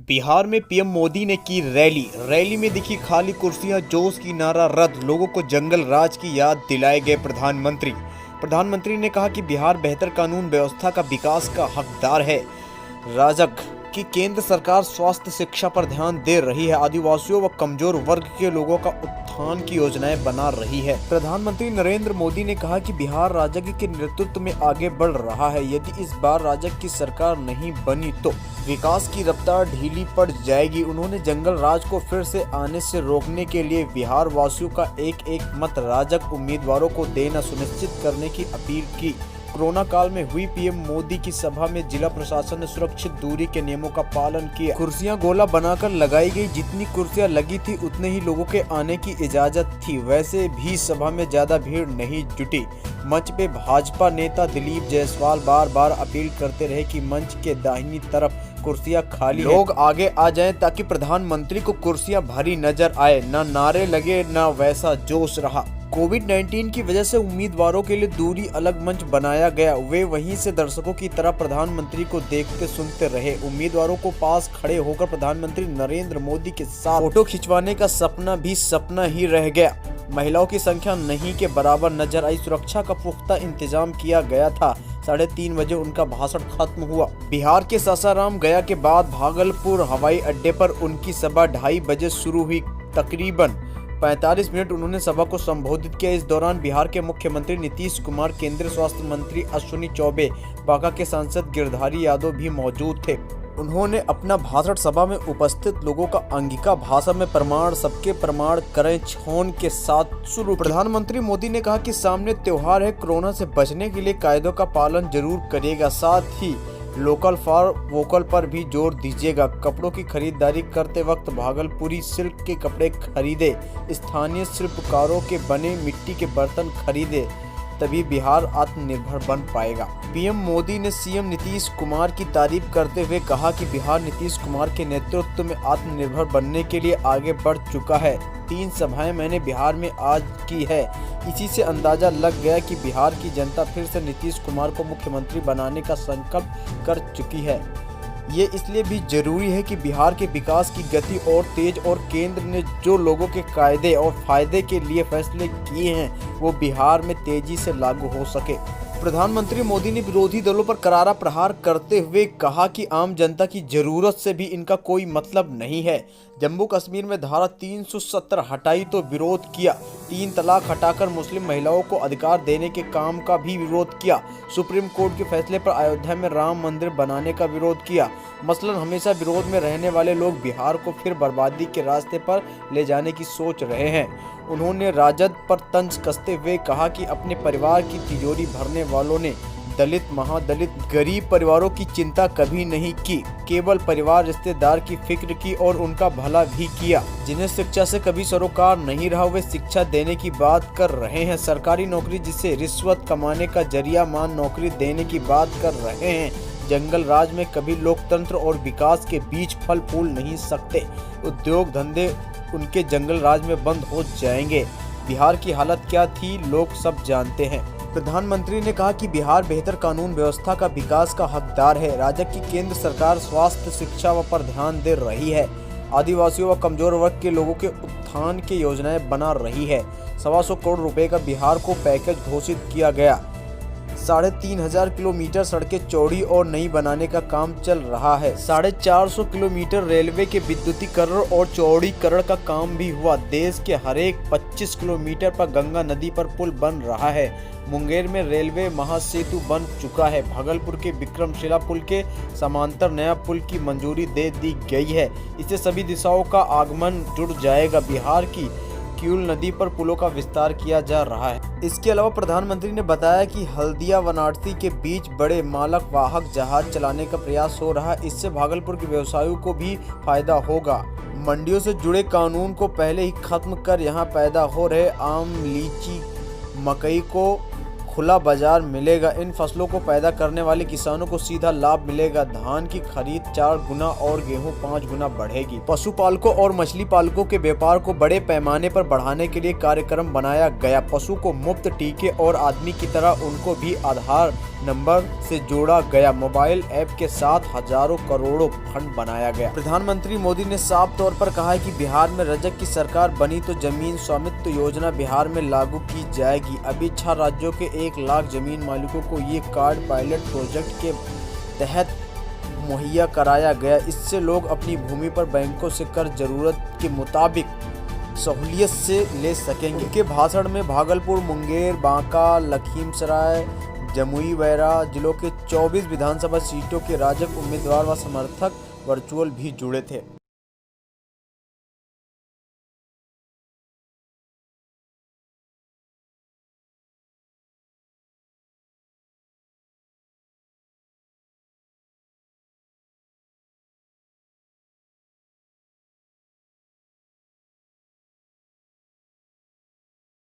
बिहार में पीएम मोदी ने की रैली में दिखी खाली कुर्सियां, जोश की नारा रद्द, लोगों को जंगल राज की याद दिलाए गए प्रधानमंत्री ने कहा कि बिहार बेहतर कानून व्यवस्था का विकास का हकदार है। राजग कि केंद्र सरकार स्वास्थ्य शिक्षा पर ध्यान दे रही है, आदिवासियों व कमजोर वर्ग के लोगों का उत्थान की योजनाएं बना रही है। प्रधानमंत्री नरेंद्र मोदी ने कहा कि बिहार राजग के नेतृत्व में आगे बढ़ रहा है। यदि इस बार राजग की सरकार नहीं बनी तो विकास की रफ्तार ढीली पड़ जाएगी। उन्होंने जंगल राज को फिर से आने से रोकने के लिए बिहार वासियों का एक एक मत राजग उम्मीदवारों को देना सुनिश्चित करने की अपील की। कोरोना काल में हुई पीएम मोदी की सभा में जिला प्रशासन ने सुरक्षित दूरी के नियमों का पालन किया। कुर्सियां गोला बनाकर लगाई गई, जितनी कुर्सियां लगी थी उतने ही लोगों के आने की इजाजत थी। वैसे भी सभा में ज्यादा भीड़ नहीं जुटी। मंच पे भाजपा नेता दिलीप जायसवाल बार बार अपील करते रहे कि मंच के दाहिनी तरफ कुर्सियां खाली हैं, लोग आगे आ जाएं ताकि प्रधानमंत्री को कुर्सियां भरी नजर आए। न नारे लगे न वैसा जोश रहा। कोविड-19 की वजह से उम्मीदवारों के लिए दूरी अलग मंच बनाया गया। वे वहीं से दर्शकों की तरह प्रधानमंत्री को देखते सुनते रहे। उम्मीदवारों को पास खड़े होकर प्रधानमंत्री नरेंद्र मोदी के साथ फोटो खिंचवाने का सपना भी सपना ही रह गया। महिलाओं की संख्या नहीं के बराबर नजर आई। सुरक्षा का पुख्ता इंतजाम किया गया था। 3:30 बजे उनका भाषण खत्म हुआ। बिहार के सासाराम गया के बाद भागलपुर हवाई अड्डे पर उनकी सभा 2:30 बजे शुरू हुई। तकरीबन 45 मिनट उन्होंने सभा को संबोधित किया। इस दौरान बिहार के मुख्यमंत्री नीतीश कुमार, केंद्रीय स्वास्थ्य मंत्री अश्विनी चौबे, बांका के सांसद गिरधारी यादव भी मौजूद थे। उन्होंने अपना भाषण सभा में उपस्थित लोगों का अंगिका भाषा में प्रमाण सबके प्रमाण करें छौन के साथ शुरू। प्रधानमंत्री मोदी ने कहा कि सामने त्योहार है, कोरोना से बचने के लिए कायदों का पालन जरूर करिएगा, साथ ही लोकल फॉर वोकल पर भी जोर दीजिएगा। कपड़ों की खरीदारी करते वक्त भागलपुरी सिल्क के कपड़े खरीदे, स्थानीय शिल्पकारों के बने मिट्टी के बर्तन खरीदे, तभी बिहार आत्मनिर्भर बन पाएगा। पीएम मोदी ने सीएम नीतीश कुमार की तारीफ करते हुए कहा कि बिहार नीतीश कुमार के नेतृत्व में आत्मनिर्भर बनने के लिए आगे बढ़ चुका है। 3 सभाएं मैंने बिहार में आज की है। इसी से अंदाजा लग गया कि बिहार की जनता फिर से नीतीश कुमार को मुख्यमंत्री बनाने का संकल्प कर चुकी है। ये इसलिए भी जरूरी है कि बिहार के विकास की गति और तेज और केंद्र ने जो लोगों के कायदे और फायदे के लिए फैसले किए हैं वो बिहार में तेजी से लागू हो सके। प्रधानमंत्री मोदी ने विरोधी दलों पर करारा प्रहार करते हुए कहा कि आम जनता की जरूरत से भी इनका कोई मतलब नहीं है। जम्मू कश्मीर में धारा 370 हटाई तो विरोध किया। 3 तलाक हटाकर मुस्लिम महिलाओं को अधिकार देने के काम का भी विरोध किया। सुप्रीम कोर्ट के फैसले पर अयोध्या में राम मंदिर बनाने का विरोध किया। मसलन हमेशा विरोध में रहने वाले लोग बिहार को फिर बर्बादी के रास्ते पर ले जाने की सोच रहे हैं। उन्होंने राजद पर तंज कसते हुए कहा कि अपने परिवार की तिजोरी भरने वालों ने दलित, महादलित, गरीब परिवारों की चिंता कभी नहीं की, केवल परिवार रिश्तेदार की फिक्र की और उनका भला भी किया। जिन्हें शिक्षा से कभी सरोकार नहीं रहा वे शिक्षा देने की बात कर रहे हैं। सरकारी नौकरी जिसे रिश्वत कमाने का जरिया मान नौकरी देने की बात कर रहे हैं। जंगल राज में कभी लोकतंत्र और विकास के बीच फल फूल नहीं सकते। उद्योग धंधे उनके जंगल राज में बंद हो जाएंगे। बिहार की हालत क्या थी लोग सब जानते हैं। प्रधानमंत्री ने कहा कि बिहार बेहतर कानून व्यवस्था का विकास का हकदार है। राजग की केंद्र सरकार स्वास्थ्य शिक्षा पर ध्यान दे रही है। आदिवासियों व कमजोर वर्ग के लोगों के उत्थान की योजनाएं बना रही है। 125 करोड़ रुपए का बिहार को पैकेज घोषित किया गया। 3,500 किलोमीटर सड़कें चौड़ी और नई बनाने का काम चल रहा है। 450 किलोमीटर रेलवे के विद्युतीकरण और चौड़ीकरण का काम भी हुआ। देश के हर एक 25 किलोमीटर पर गंगा नदी पर पुल बन रहा है। मुंगेर में रेलवे महासेतु बन चुका है। भागलपुर के विक्रमशिला पुल के समांतर नया पुल की मंजूरी दे दी गई है। इससे सभी दिशाओं का आगमन जुड़ जाएगा। बिहार की क्यूल नदी पर पुलों का विस्तार किया जा रहा है। इसके अलावा प्रधानमंत्री ने बताया कि हल्दिया वाराणसी के बीच बड़े मालक वाहक जहाज चलाने का प्रयास हो रहा है। इससे भागलपुर के व्यवसायियों को भी फायदा होगा। मंडियों से जुड़े कानून को पहले ही खत्म कर यहां पैदा हो रहे आम, लीची, मकई को खुला बाजार मिलेगा। इन फसलों को पैदा करने वाले किसानों को सीधा लाभ मिलेगा। धान की खरीद 4 गुना और गेहूं 5 गुना बढ़ेगी। पशुपालकों और मछली पालकों के व्यापार को बड़े पैमाने पर बढ़ाने के लिए कार्यक्रम बनाया गया। पशु को मुफ्त टीके और आदमी की तरह उनको भी आधार नंबर से जोड़ा गया। मोबाइल ऐप के साथ हजारों करोड़ों फंड बनाया गया। प्रधानमंत्री मोदी ने साफ तौर पर कहा है कि बिहार में रजक की सरकार बनी तो जमीन स्वामित्व योजना बिहार में लागू की जाएगी। अभी 6 राज्यों के 1 लाख जमीन मालिकों को ये कार्ड पायलट प्रोजेक्ट के तहत मुहैया कराया गया। इससे लोग अपनी भूमि पर बैंकों से कर्ज जरूरत के मुताबिक सहूलियत से ले सकेंगे। उनके भाषण में भागलपुर, मुंगेर, बांका, लखीमसराय, जमुई, बैरा जिलों के 24 विधानसभा सीटों के राजग उम्मीदवार व समर्थक वर्चुअल भी जुड़े थे।